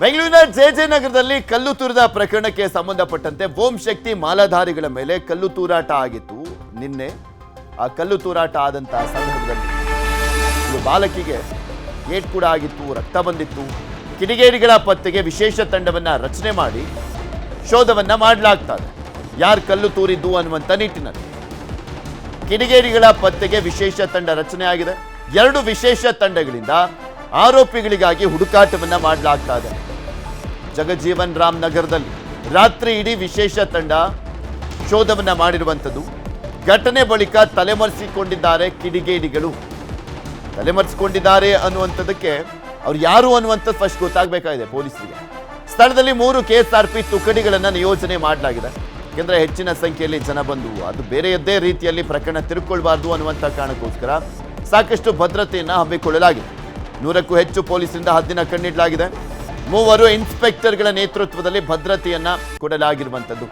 ಬೆಂಗಳೂರಿನ ಜೆಜೆ ನಗರದಲ್ಲಿ ಕಲ್ಲು ತೂರಿದ ಪ್ರಕರಣಕ್ಕೆ ಸಂಬಂಧಪಟ್ಟಂತೆ ಓಂ ಶಕ್ತಿ ಮಾಲಾಧಾರಿಗಳ ಮೇಲೆ ಕಲ್ಲು ತೂರಾಟ ಆಗಿತ್ತು. ನಿನ್ನೆ ಆ ಕಲ್ಲು ತೂರಾಟ ಆದಂತಹ ಸಂದರ್ಭದಲ್ಲಿ ಬಾಲಕಿಗೆ ಏಟ್ ಕೂಡ ಆಗಿತ್ತು, ರಕ್ತ ಬಂದಿತ್ತು. ಕಿಡಿಗೇಡಿಗಳ ಪತ್ತೆಗೆ ವಿಶೇಷ ತಂಡವನ್ನ ರಚನೆ ಮಾಡಿ ಶೋಧವನ್ನ ಮಾಡಲಾಗ್ತದೆ. ಯಾರು ಕಲ್ಲು ತೂರಿದ್ದು ಅನ್ನುವಂಥ ನಿಟ್ಟಿನಲ್ಲಿ ಕಿಡಿಗೇಡಿಗಳ ಪತ್ತೆಗೆ ವಿಶೇಷ ತಂಡ ರಚನೆ ಆಗಿದೆ. 2 ವಿಶೇಷ ತಂಡಗಳಿಂದ ಆರೋಪಿಗಳಿಗಾಗಿ ಹುಡುಕಾಟವನ್ನ ಮಾಡಲಾಗ್ತಾ ಇದೆ. ಜಗಜೀವನ್ ರಾಮ್ ನಗರದಲ್ಲಿ ರಾತ್ರಿ ಇಡೀ ವಿಶೇಷ ತಂಡ ಶೋಧವನ್ನ ಮಾಡಿರುವಂಥದ್ದು. ಘಟನೆ ಬಳಿಕ ತಲೆಮರೆಸಿಕೊಂಡಿದ್ದಾರೆ ಕಿಡಿಗೇಡಿಗಳು. ತಲೆಮರೆಸಿಕೊಂಡಿದ್ದಾರೆ ಅನ್ನುವಂಥದ್ದಕ್ಕೆ ಅವ್ರು ಯಾರು ಅನ್ನುವಂಥದ್ದು ಫಸ್ಟ್ ಗೊತ್ತಾಗಬೇಕಾಗಿದೆ ಪೊಲೀಸರಿಗೆ. ಸ್ಥಳದಲ್ಲಿ 3 KSRP ತುಕಡಿಗಳನ್ನು ನಿಯೋಜನೆ ಮಾಡಲಾಗಿದೆ. ಯಾಕೆಂದ್ರೆ ಹೆಚ್ಚಿನ ಸಂಖ್ಯೆಯಲ್ಲಿ ಜನ ಬಂದು ಅದು ಬೇರೆಯದ್ದೇ ರೀತಿಯಲ್ಲಿ ಪ್ರಕರಣ ತಿರುಗಿಕೊಳ್ಬಾರ್ದು ಅನ್ನುವಂಥ ಕಾರಣಕ್ಕೋಸ್ಕರ ಸಾಕಷ್ಟು ಭದ್ರತೆಯನ್ನು ಹಮ್ಮಿಕೊಳ್ಳಲಾಗಿದೆ. 100ಕ್ಕೂ ಹೆಚ್ಚು ಪೊಲೀಸರಿಂದ ಹದ್ದಿನ ಕಣ್ಣಿಡಲಾಗಿದೆ. 3 ಇನ್ಸ್ಪೆಕ್ಟರ್ಗಳ ನೇತೃತ್ವದಲ್ಲಿ ಭದ್ರತೆಯನ್ನ ಕೊಡಲಾಗಿರುವಂಥದ್ದು.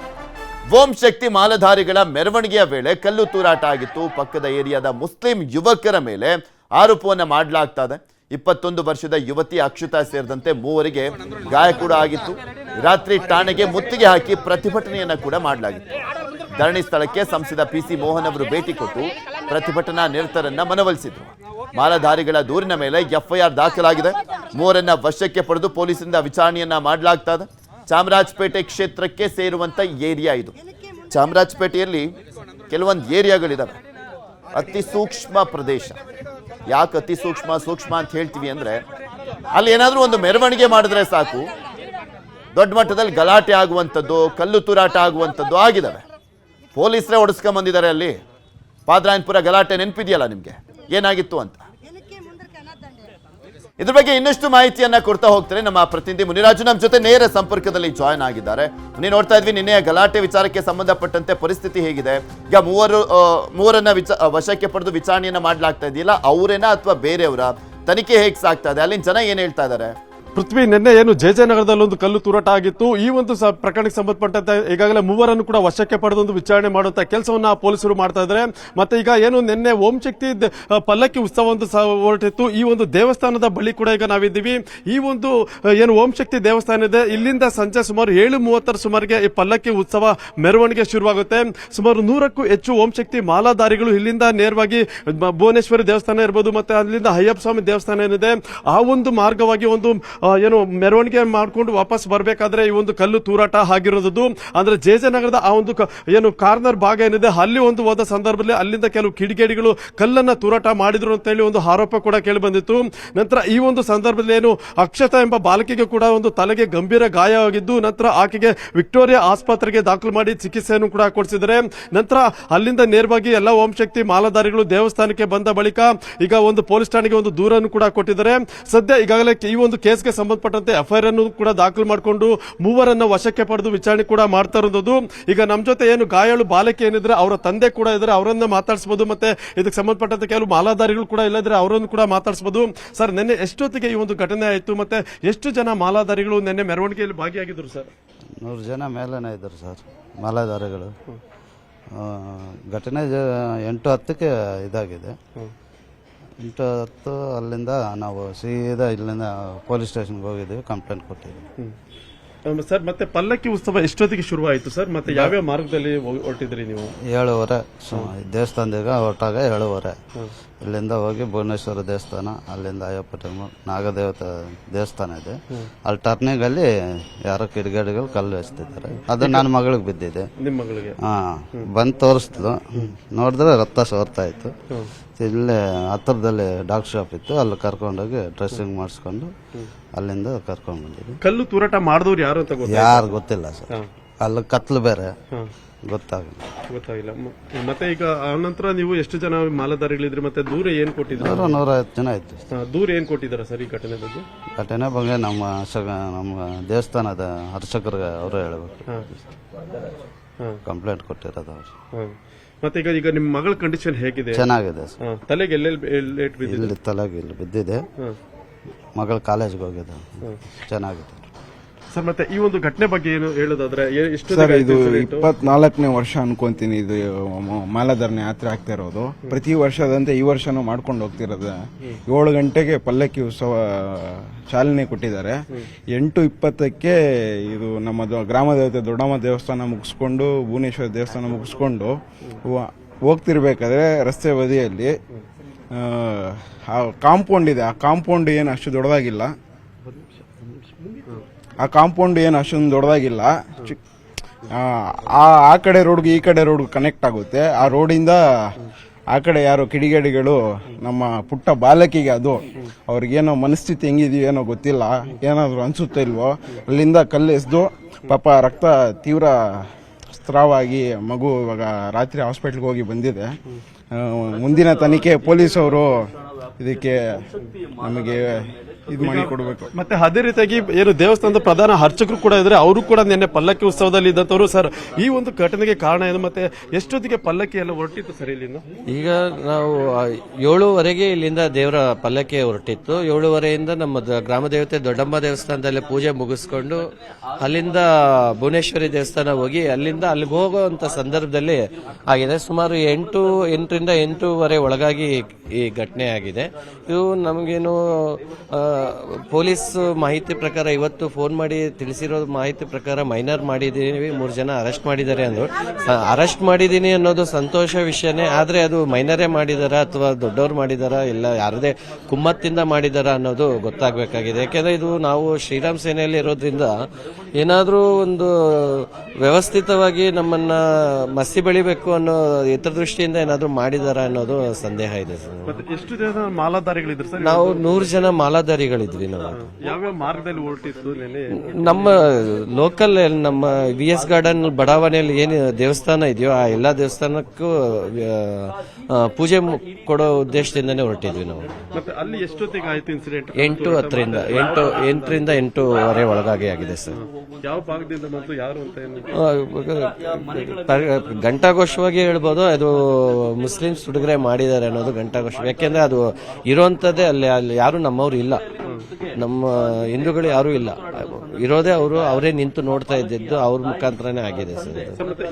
ಓಂ ಶಕ್ತಿ ಮಾಲಧಾರಿಗಳ ಮೆರವಣಿಗೆಯ ವೇಳೆ ಕಲ್ಲು ತೂರಾಟ ಆಗಿತ್ತು. ಪಕ್ಕದ ಏರಿಯಾದ ಮುಸ್ಲಿಂ ಯುವಕರ ಮೇಲೆ ಆರೋಪವನ್ನ ಮಾಡಲಾಗ್ತದೆ. 21 ವರ್ಷದ ಯುವತಿ ಅಕ್ಷತಾ ಸೇರಿದಂತೆ 3 ಗಾಯ ಕೂಡ ಆಗಿತ್ತು. ರಾತ್ರಿ ಠಾಣೆಗೆ ಮುತ್ತಿಗೆ ಹಾಕಿ ಪ್ರತಿಭಟನೆಯನ್ನ ಕೂಡ ಮಾಡಲಾಗಿತ್ತು. ಧರಣಿ ಸ್ಥಳಕ್ಕೆ ಸಂಸದ PC ಮೋಹನ್ ಅವರು ಭೇಟಿ ಕೊಟ್ಟು ಪ್ರತಿಭಟನಾ ನಿರತರನ್ನ ಮನವೊಲಿಸಿದ್ರು. ಮಾಲಧಾರಿಗಳ ದೂರಿನ ಮೇಲೆ FIR ದಾಖಲಾಗಿದೆ. 3 ವಶಕ್ಕೆ ಪಡೆದು ಪೊಲೀಸರಿಂದ ವಿಚಾರಣೆಯನ್ನ ಮಾಡಲಾಗ್ತದೆ. ಚಾಮರಾಜಪೇಟೆ ಕ್ಷೇತ್ರಕ್ಕೆ ಸೇರುವಂತ ಏರಿಯಾ ಇದು. ಚಾಮರಾಜಪೇಟೆಯಲ್ಲಿ ಕೆಲವೊಂದು ಏರಿಯಾಗಳಿದಾವೆ, ಅತಿ ಸೂಕ್ಷ್ಮ ಪ್ರದೇಶ. ಯಾಕೆ ಅತಿ ಸೂಕ್ಷ್ಮ ಅಂತ ಹೇಳ್ತೀವಿ ಅಂದ್ರೆ ಅಲ್ಲಿ ಏನಾದ್ರೂ ಒಂದು ಮೆರವಣಿಗೆ ಮಾಡಿದ್ರೆ ಸಾಕು, ದೊಡ್ಡ ಮಟ್ಟದಲ್ಲಿ ಗಲಾಟೆ ಆಗುವಂಥದ್ದು, ಕಲ್ಲು ತೂರಾಟ ಆಗುವಂಥದ್ದು ಆಗಿದಾವೆ. ಪೊಲೀಸರೇ ಹೊಡೆಸ್ಕೊಂಡ್ ಬಂದಿದ್ದಾರೆ. ಅಲ್ಲಿ ಪಾದ್ರಾಯನ್ಪುರ ಗಲಾಟೆ ನೆನಪಿದೆಯಲ್ಲ ನಿಮ್ಗೆ, ಏನಾಗಿತ್ತು ಅಂತ. ಇದ್ರ ಬಗ್ಗೆ ಇನ್ನಷ್ಟು ಮಾಹಿತಿಯನ್ನ ಕೊಡ್ತಾ ಹೋಗ್ತಾರೆ ನಮ್ಮ ಪ್ರತಿನಿಧಿ ಮುನಿರಾಜು ನಮ್ಮ ಜೊತೆ ನೇರ ಸಂಪರ್ಕದಲ್ಲಿ ಜಾಯ್ನ್ ಆಗಿದ್ದಾರೆ. ನೀವು ನೋಡ್ತಾ ಇದ್ವಿ ನಿನ್ನೆ ಗಲಾಟೆ ವಿಚಾರಕ್ಕೆ ಸಂಬಂಧಪಟ್ಟಂತೆ ಪರಿಸ್ಥಿತಿ ಹೇಗಿದೆ? ಈಗ ಮೂವರನ್ನ ವಶಕ್ಕೆ ಪಡೆದು ವಿಚಾರಣೆಯನ್ನ ಮಾಡಲಾಗ್ತಾ ಇದೆಯಲ್ಲ, ಅವರೇನಾ ಅಥವಾ ಬೇರೆಯವರ? ತನಿಖೆ ಹೇಗೆ ಸಾಗ್ತಾ ಇದೆ? ಅಲ್ಲಿನ ಜನ ಏನ್ ಹೇಳ್ತಾ ಇದ್ದಾರೆ? ಪೃಥ್ವಿ, ನಿನ್ನೆ ಏನು ಜೆಜೆ ನಗರದಲ್ಲಿ ಒಂದು ಕಲ್ಲು ತೂರಾಟ ಆಗಿತ್ತು. ಈ ಒಂದು ಪ್ರಕರಣಕ್ಕೆ ಸಂಬಂಧಪಟ್ಟಂತೆ ಈಗಾಗಲೇ 3 ಕೂಡ ವಶಕ್ಕೆ ಪಡೆದೊಂದು ವಿಚಾರಣೆ ಮಾಡುವಂತ ಕೆಲಸವನ್ನ ಪೊಲೀಸರು ಮಾಡ್ತಾ ಇದ್ದಾರೆ. ಮತ್ತೆ ಈಗ ಏನು ನಿನ್ನೆ ಓಂ ಶಕ್ತಿ ಪಲ್ಲಕ್ಕಿ ಉತ್ಸವ ಒಂದು ಹೊರಟಿತ್ತು. ಈ ಒಂದು ದೇವಸ್ಥಾನದ ಬಳಿ ಕೂಡ ಈಗ ನಾವಿದ್ದೀವಿ. ಈ ಒಂದು ಏನು ಓಂ ಶಕ್ತಿ ದೇವಸ್ಥಾನ ಇದೆ, ಇಲ್ಲಿಂದ ಸಂಜೆ ಸುಮಾರು 7:30 ಸುಮಾರಿಗೆ ಈ ಪಲ್ಲಕ್ಕಿ ಉತ್ಸವ ಮೆರವಣಿಗೆ ಶುರುವಾಗುತ್ತೆ. ಸುಮಾರು 100ಕ್ಕೂ ಹೆಚ್ಚು ಓಂ ಶಕ್ತಿ ಮಾಲಾಧಾರಿಗಳು ಇಲ್ಲಿಂದ ನೇರವಾಗಿ ಭುವನೇಶ್ವರಿ ದೇವಸ್ಥಾನ ಇರಬಹುದು, ಮತ್ತೆ ಅಲ್ಲಿಂದ ಅಯ್ಯಪ್ಪ ಸ್ವಾಮಿ ದೇವಸ್ಥಾನ ಏನಿದೆ ಆ ಒಂದು ಮಾರ್ಗವಾಗಿ ಒಂದು ಏನು ಮೆರವಣಿಗೆ ಮಾಡ್ಕೊಂಡು ವಾಪಸ್ ಬರಬೇಕಾದ್ರೆ ಈ ಒಂದು ಕಲ್ಲು ತೂರಾಟ ಆಗಿರೋದು. ಅಂದ್ರೆ ಜೆಜೆ ನಗರದ ಆ ಒಂದು ಏನು ಕಾರ್ನರ್ ಭಾಗ ಏನಿದೆ ಅಲ್ಲಿ ಒಂದು ಹೋದ ಸಂದರ್ಭದಲ್ಲಿ ಅಲ್ಲಿಂದ ಕೆಲವು ಕಿಡಿಗೇಡಿಗಳು ಕಲ್ಲನ್ನ ತೂರಾಟ ಮಾಡಿದ್ರು ಅಂತ ಹೇಳಿ ಒಂದು ಆರೋಪ ಕೂಡ ಕೇಳಿ ಬಂದಿತ್ತು. ನಂತರ ಈ ಒಂದು ಸಂದರ್ಭದಲ್ಲಿ ಏನು ಅಕ್ಷತಾ ಎಂಬ ಬಾಲಕಿಗೆ ಕೂಡ ಒಂದು ತಲೆಗೆ ಗಂಭೀರ ಗಾಯವಾಗಿದ್ದು, ನಂತರ ಆಕೆಗೆ ವಿಕ್ಟೋರಿಯಾ ಆಸ್ಪತ್ರೆಗೆ ದಾಖಲು ಮಾಡಿ ಚಿಕಿತ್ಸೆಯನ್ನು ಕೂಡ ಕೊಡಿಸಿದ್ದಾರೆ. ನಂತರ ಅಲ್ಲಿಂದ ನೇರವಾಗಿ ಎಲ್ಲ ಓಂ ಶಕ್ತಿ ಮಾಲಾಧಾರಿಗಳು ದೇವಸ್ಥಾನಕ್ಕೆ ಬಂದ ಬಳಿಕ ಈಗ ಒಂದು ಪೊಲೀಸ್ ಠಾಣೆಗೆ ಒಂದು ದೂರನ್ನು ಕೂಡ ಕೊಟ್ಟಿದ್ದಾರೆ. ಸದ್ಯ ಈಗಾಗಲೇ ಈ ಒಂದು ಕೇಸ್ಗೆ ಸಂಬಂಧಪಟ್ಟಂತೆ FIR ಅನ್ನು ಕೂಡ ದಾಖಲು ಮಾಡಿಕೊಂಡು 3 ವಶಕ್ಕೆ ಪಡೆದು ವಿಚಾರಣೆ ಕೂಡ ಮಾಡ್ತಾ ಇರೋದು. ಈಗ ನಮ್ಮ ಜೊತೆ ಏನು ಗಾಯಾಳು ಬಾಲಕಿ ಏನಿದ್ರೆ ಅವರ ತಂದೆ ಕೂಡ ಇದ್ರೆ, ಅವರನ್ನ ಮಾತಾಡಿಸಬಹುದು. ಮತ್ತೆ ಇದಕ್ಕೆ ಸಂಬಂಧಪಟ್ಟಂತೆ ಕೆಲವು ಮಾಲಾಧಾರಿಗಳು ಕೂಡ ಇಲ್ಲದ್ರೆ ಅವರನ್ನು ಕೂಡ ಮಾತಾಡಿಸಬಹುದು. ಸರ್, ನಿನ್ನೆ ಎಷ್ಟೊತ್ತಿಗೆ ಈ ಒಂದು ಘಟನೆ ಆಯಿತು, ಮತ್ತೆ ಎಷ್ಟು ಜನ ಮಾಲಾಧಾರಿಗಳು ನಿನ್ನೆ ಮೆರವಣಿಗೆಯಲ್ಲಿ ಭಾಗಿಯಾಗಿದ್ರು ಸರ್? 100 ಜನ ಮೇಲೇನೆ ಇದ್ರು ಸರ್ ಮಾಲಾಧಾರಿಗಳು. ಘಟನೆ 8:10ಕ್ಕೆ ಇದಾಗಿದೆ. 8:10 ಅಲ್ಲಿಂದ ನಾವು ಸೀದಾ ಇಲ್ಲಿಂದ ಪೊಲೀಸ್ ಸ್ಟೇಷನ್ಗೆ ಹೋಗಿದ್ದೀವಿ, ಕಂಪ್ಲೇಂಟ್ ಕೊಟ್ಟಿದ್ದೀವಿ. ಸರ್, ಮತ್ತೆ ಪಲ್ಲಕ್ಕಿ ಉತ್ಸವ ಎಷ್ಟೊತ್ತಿಗೆ ಶುರುವಾಯಿತು ಸರ್? ಮತ್ತೆ ಯಾವ್ಯಾವ ಮಾರ್ಗದಲ್ಲಿ ಹೊರಟಿದ್ರಿ ನೀವು? 7:30 ದೇವಸ್ಥಾನದಾಗ ಹೊರಟಾಗ 7:30 ಇಲ್ಲಿಂದ ಹೋಗಿ ಭುವನೇಶ್ವರ ದೇವಸ್ಥಾನ, ಅಲ್ಲಿಂದ ಅಯ್ಯಪ್ಪ ಟೆಂಪಲ್, ನಾಗದೇವತೆ ದೇವಸ್ಥಾನ ಇದೆ. ಅಲ್ಲಿ ಟರ್ನಿಂಗ್ ಅಲ್ಲಿ ಯಾರೋ ಕಿಡಿಗೇಡಿಗಳು ಕಲ್ಲು ಎಸ್ತಿದ್ದಾರೆ. ಅದು ನನ್ನ ಮಗಳಿಗೆ ಬಿದ್ದಿದೆ. ನಿಮ್ಮ ಮಗಳಿಗೆ? ಬಂದು ತೋರಿಸ್ತು, ನೋಡಿದ್ರೆ ರಕ್ತ ಸೋರ್ತಾ ಇತ್ತು. ಇಲ್ಲೇ ಹತ್ತಿರದಲ್ಲಿ ಡಾಕ್ಟರ್ ಶಾಪ್ ಇತ್ತು, ಅಲ್ಲಿ ಕರ್ಕೊಂಡೋಗಿ ಡ್ರೆಸ್ಸಿಂಗ್ ಮಾಡಿಸ್ಕೊಂಡು ಅಲ್ಲಿಂದ ಕರ್ಕೊಂಡ್ ಬಂದಿದ್ವಿ. ಕಲ್ಲು ತೂರಾಟ ಮಾಡಿದವ್ರು ಯಾರು ಅಂತ ಯಾರು ಗೊತ್ತಿಲ್ಲ ಸರ್. ಅಲ್ಲಿ ಕತ್ಲು ಬೇರೆ, ಗೊತ್ತಾಗಿಲ್ಲ. ಮತ್ತೆ ಈಗ ಆನಂತರ ನೀವು ಎಷ್ಟು ಜನ ಮಾಲಾಧಾರಿಗಳಿದ್ರಿ? ಮತ್ತೆ ದೂರ ಏನ್ ಕೊಟ್ಟಿದ್ರು? 150 ಜನ ಇತ್ತು. ದೂರ ಏನ್ ಕೊಟ್ಟಿದಾರ ಸರ್ ಈ ಘಟನೆ ಬಗ್ಗೆ? ಘಟನೆ ಬಗ್ಗೆ ನಮ್ಮ ದೇವಸ್ಥಾನದ ಅರ್ಚಕರಿಗೆ ಅವರು ಹೇಳಬೇಕು. ಕಂಪ್ಲೇಂಟ್ ಕೊಟ್ಟಿರೋದು ಅವರು. ಮತ್ತೆ ಈಗ ನಿಮ್ಮ ಮಗಳ ಕಂಡೀಷನ್ ಹೇಗಿದೆ? ಚೆನ್ನಾಗಿದೆ ಸರ್. ತಲೆಗೆ ಎಲ್ಲೆಲ್ಲಿ ಬಿದ್ದಿದೆ? ಇಲ್ಲಿ ತಲೆಗೆ ಇಲ್ಲಿ ಬಿದ್ದಿದೆ. ಮಗಳು ಕಾಲೇಜ್ಗೆ ಹೋಗಿದ್ದ. ಚೆನ್ನಾಗಿದೆ ಸರ್ ಮತ್ತೆ ಈ ಒಂದು ಘಟನೆ ಬಗ್ಗೆ ಏನು ಹೇಳೋದಾದ್ರೆ ಎಷ್ಟು ಸರ್ ಇದು 24ನೇ ವರ್ಷ ಅನ್ಕೊಂತೀನಿ ಇದು ಮಾಲಾಧಾರಣೆ ಯಾತ್ರೆ ಆಗ್ತಾ ಇರೋದು. ಪ್ರತಿ ವರ್ಷದಂತೆ ಈ ವರ್ಷನೂ ಮಾಡ್ಕೊಂಡು ಹೋಗ್ತಿರೋದು. 7 ಗಂಟೆಗೆ ಪಲ್ಲಕ್ಕಿ ಉತ್ಸವ ಚಾಲನೆ ಕೊಟ್ಟಿದ್ದಾರೆ. 8:20ಕ್ಕೆ ಇದು ನಮ್ಮ ಗ್ರಾಮ ದೇವತೆ ದೊಡ್ಡಮ್ಮ ದೇವಸ್ಥಾನ ಮುಗಿಸ್ಕೊಂಡು ಭುವನೇಶ್ವರ ದೇವಸ್ಥಾನ ಮುಗಿಸ್ಕೊಂಡು ಹೋಗ್ತಿರ್ಬೇಕಾದ್ರೆ ರಸ್ತೆ ಬದಿಯಲ್ಲಿ ಕಾಂಪೌಂಡ್ ಇದೆ. ಆ ಕಾಂಪೌಂಡ್ ಏನು ಅಷ್ಟು ದೊಡ್ಡದಾಗಿಲ್ಲ. ಆ ಕಡೆ ರೋಡ್ಗೆ ಈ ಕಡೆ ರೋಡ್ ಕನೆಕ್ಟ್ ಆಗುತ್ತೆ. ಆ ರೋಡಿಂದ ಆ ಕಡೆ ಯಾರು ಕಿಡಿಗೇಡಿಗಳು ನಮ್ಮ ಪುಟ್ಟ ಬಾಲಕಿಗೆ ಅದು ಅವ್ರಿಗೇನೋ ಮನಸ್ಥಿತಿ ಹೆಂಗಿದೆಯೋ ಏನೋ ಗೊತ್ತಿಲ್ಲ, ಏನಾದ್ರು ಅನ್ಸುತ್ತೋ ಇಲ್ವೋ, ಅಲ್ಲಿಂದ ಕಲ್ಲೆಸ್ದು ಪಾಪ ರಕ್ತ ತೀವ್ರ ಸ್ರಾವಾಗಿ ಮಗು ಇವಾಗ ರಾತ್ರಿ ಹಾಸ್ಪಿಟ್ಲ್ಗೆ ಹೋಗಿ ಬಂದಿದೆ. ಮುಂದಿನ ತನಿಖೆ ಪೊಲೀಸವರು ಇದಕ್ಕೆ ನಮಗೆ ಇದು ಮಾಡಿ ಕೊಡಬೇಕು. ಮತ್ತೆ ಅದೇ ರೀತಿಯಾಗಿ ಏನು ದೇವಸ್ಥಾನದ ಪ್ರಧಾನ ಅರ್ಚಕರು ಕೂಡ ಇದ್ರೆ ಅವರು ಕೂಡ ನಿನ್ನೆ ಪಲ್ಲಕ್ಕಿ ಉತ್ಸವದಲ್ಲಿ ಇದ್ದಂತವ್ರು. ಸರ್ ಈ ಒಂದು ಘಟನೆಗೆ ಕಾರಣ ಏನು ಮತ್ತೆ ಎಷ್ಟೊತ್ತಿಗೆ ಪಲ್ಲಕ್ಕಿ ಎಲ್ಲ ಹೊರಟಿತ್ತು ಸರ್ ಇಲ್ಲಿಂದ? ಈಗ ನಾವು 7:30ಗೆ ಇಲ್ಲಿಂದ ದೇವರ ಪಲ್ಲಕ್ಕಿ ಹೊರಟಿತ್ತು. 7:30ಯಿಂದ ನಮ್ಮ ಗ್ರಾಮ ದೇವತೆ ದೊಡ್ಡಮ್ಮ ದೇವಸ್ಥಾನದಲ್ಲಿ ಪೂಜೆ ಮುಗಿಸ್ಕೊಂಡು ಅಲ್ಲಿಂದ ಭುವನೇಶ್ವರಿ ದೇವಸ್ಥಾನ ಹೋಗಿ ಅಲ್ಲಿಂದ ಅಲ್ಲಿಗೆ ಹೋಗುವಂತ ಸಂದರ್ಭದಲ್ಲಿ ಆಗಿದೆ. ಸುಮಾರು 8ರಿಂದ 8:30 ಒಳಗಾಗಿ ಈ ಘಟನೆ ಆಗಿದೆ. ಇದು ನಮಗೇನು ಪೊಲೀಸ್ ಮಾಹಿತಿ ಪ್ರಕಾರ ಇವತ್ತು ಫೋನ್ ಮಾಡಿ ತಿಳಿಸಿರೋ ಮಾಹಿತಿ ಪ್ರಕಾರ ಮೈನರ್ ಮಾಡಿದೀವಿ, 3 ಜನ ಅರೆಸ್ಟ್ ಮಾಡಿದ್ದಾರೆ ಅಂದ್ರು. ಅರೆಸ್ಟ್ ಮಾಡಿದೀನಿ ಅನ್ನೋದು ಸಂತೋಷ ವಿಷಯನೇ, ಆದ್ರೆ ಅದು ಮೈನರೇ ಮಾಡಿದಾರ ಅಥವಾ ದೊಡ್ಡವ್ರು ಮಾಡಿದಾರ ಇಲ್ಲ ಯಾರದೇ ಕುಮ್ಮತ್ತಿಂದ ಮಾಡಿದಾರ ಅನ್ನೋದು ಗೊತ್ತಾಗಬೇಕಾಗಿದೆ. ಯಾಕೆಂದ್ರೆ ಇದು ನಾವು ಶ್ರೀರಾಮ್ ಸೇನೆಯಲ್ಲಿ ಇರೋದ್ರಿಂದ ಏನಾದ್ರೂ ಒಂದು ವ್ಯವಸ್ಥಿತವಾಗಿ ನಮ್ಮನ್ನ ಮಸಿ ಬೆಳಿಬೇಕು ಅನ್ನೋ ಹಿತದೃಷ್ಟಿಯಿಂದ ಏನಾದ್ರೂ ಮಾಡಿದಾರ ಅನ್ನೋದು ಸಂದೇಹ ಇದೆ ಸರ್. ಎಷ್ಟು ಜನ ಮಾಲಾಧಾರಿಗಳಿದ್ರು ಸರ್? ನಾವು 100 ಜನ ಮಾಲಾಧಾರಿಗಳಿದ್ವಿ. ನಾವು ಯಾವ್ಯಾವ ಮಾರ್ಗದಲ್ಲಿ ಹೊರಟಿತ್ತು? ನಮ್ಮ ಲೋಕಲ್ ನಮ್ಮ VS ಗಾರ್ಡನ್ ಬಡಾವಣೆಯಲ್ಲಿ ಏನು ದೇವಸ್ಥಾನ ಇದೆಯೋ ಆ ಎಲ್ಲಾ ದೇವಸ್ಥಾನಕ್ಕೂ ಪೂಜೆ ಕೊಡೋ ಉದ್ದೇಶದಿಂದನೇ ಹೊರಟಿದ್ವಿ ನಾವು. ಮತ್ತೆ ಅಲ್ಲಿ ಎಷ್ಟೊತ್ತಿಗೆ ಆಯ್ತು ಇನ್ಸಿಡೆಂಟ್? 8:10ರಿಂದ 8:30 ಒಳಗಾಗಿ ಆಗಿದೆ ಸರ್. ಯಾವ ಭಾಗದಿಂದ ಮತ್ತು ಯಾರು ಅಂತ ಘಂಟಾಘೋಷವಾಗಿ ಹೇಳ್ಬೋದು. ಅದು ಮುಸ್ಲಿಮ್ಸ್ ಹುಡುಗರೆ ಮಾಡಿದ್ದಾರೆ ಅನ್ನೋದು ಘಂಟಾಘೋಷ. ಯಾಕೆಂದ್ರೆ ಅದು ಇರುವಂತದ್ದೇ ಅಲ್ಲಿ ಯಾರು ನಮ್ಮವ್ರು ಇಲ್ಲ, ನಮ್ಮ ಹಿಂದೂಗಳು ಯಾರು ಇಲ್ಲ, ಇರೋದೇ ಅವರೇ ನಿಂತು ನೋಡ್ತಾ ಇದ್ದಿದ್ದು ಅವ್ರ ಮುಖಾಂತರನೇ ಆಗಿದೆ ಸರ್.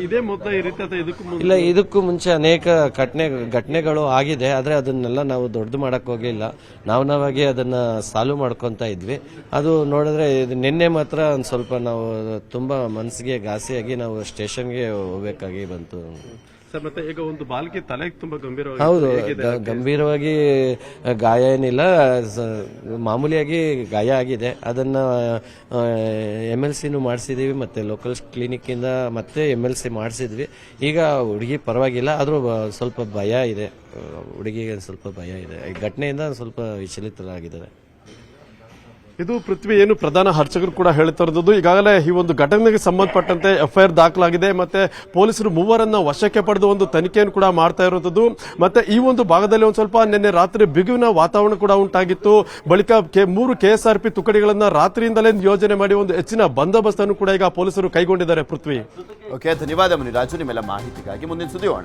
ಇದೇ ಮೊದಲ ಈ ರೀತಿ ಇಲ್ಲ, ಇದಕ್ಕೂ ಮುಂಚೆ ಅನೇಕ ಘಟನೆಗಳು ಆಗಿದೆ. ಆದ್ರೆ ಅದನ್ನೆಲ್ಲ ನಾವು ದೊಡ್ಡದು ಮಾಡಕ್ ಹೋಗಿಲ್ಲ, ನಾವಾಗಿ ಅದನ್ನ ಸಾಲ್ವ್ ಮಾಡ್ಕೊಂತ ಇದ್ವಿ. ಅದು ನೋಡಿದ್ರೆ ನಿನ್ನೆ ಮಾತ್ರ ಒಂದ್ ಸ್ವಲ್ಪ ನಾವು ತುಂಬಾ ಮನಸ್ಸಿಗೆ ಘಾಸಿಯಾಗಿ ನಾವು ಸ್ಟೇಷನ್ಗೆ ಹೋಗ್ಬೇಕಾಗಿ ಬಂತು. ಮತ್ತೆ ಈಗ ಒಂದು ಬಾಲಕಿ ತಲೆಗೆ ತುಂಬಾ ಗಂಭೀರವಾಗಿ, ಹೌದು, ಗಂಭೀರವಾಗಿ ಗಾಯ ಏನಿಲ್ಲ, ಮಾಮೂಲಿಯಾಗಿ ಗಾಯ ಆಗಿದೆ. ಅದನ್ನ MLCನೂ ಮಾಡಿಸಿದೀವಿ, ಮತ್ತೆ ಲೋಕಲ್ ಕ್ಲಿನಿಕ್ ಇಂದ ಮತ್ತೆ MLC ಮಾಡಿಸಿದ್ವಿ. ಈಗ ಹುಡುಗಿ ಪರವಾಗಿಲ್ಲ, ಆದ್ರೂ ಸ್ವಲ್ಪ ಭಯ ಇದೆ, ಹುಡುಗಿಗೆ ಸ್ವಲ್ಪ ಭಯ ಇದೆ. ಈ ಘಟನೆಯಿಂದ ಸ್ವಲ್ಪ ವಿಚಲಿತರಾಗಿದ್ದಾರೆ. ಇದು ಪೃಥ್ವಿ ಏನು ಪ್ರಧಾನ ಅರ್ಚಕರು ಕೂಡ ಹೇಳ್ತಾ ಇರೋದು. ಈಗಾಗಲೇ ಈ ಒಂದು ಘಟನೆಗೆ ಸಂಬಂಧಪಟ್ಟಂತೆ FIR ದಾಖಲಾಗಿದೆ. ಮತ್ತೆ ಪೊಲೀಸರು 3 ವಶಕ್ಕೆ ಪಡೆದು ಒಂದು ತನಿಖೆಯನ್ನು ಕೂಡ ಮಾಡ್ತಾ ಇರುವಂತದ್ದು. ಮತ್ತೆ ಈ ಒಂದು ಭಾಗದಲ್ಲಿ ಒಂದು ಸ್ವಲ್ಪ ನಿನ್ನೆ ರಾತ್ರಿ ಬಿಗುವಿನ ವಾತಾವರಣ ಕೂಡ ಉಂಟಾಗಿತ್ತು. ಬಳಿಕ 3 KSRP ತುಕಡಿಗಳನ್ನ ರಾತ್ರಿಯಿಂದಲೇ ಯೋಜನೆ ಮಾಡಿ ಒಂದು ಹೆಚ್ಚಿನ ಬಂದೋಬಸ್ತ್ ಅನ್ನು ಕೂಡ ಈಗ ಪೊಲೀಸರು ಕೈಗೊಂಡಿದ್ದಾರೆ. ಪೃಥ್ವಿ, ಓಕೆ, ಧನ್ಯವಾದ ಮುನಿರಾಜು ನಿಮ್ಮೆಲ್ಲ ಮಾಹಿತಿಗಾಗಿ. ಮುಂದಿನ ಸುದ್ದಿ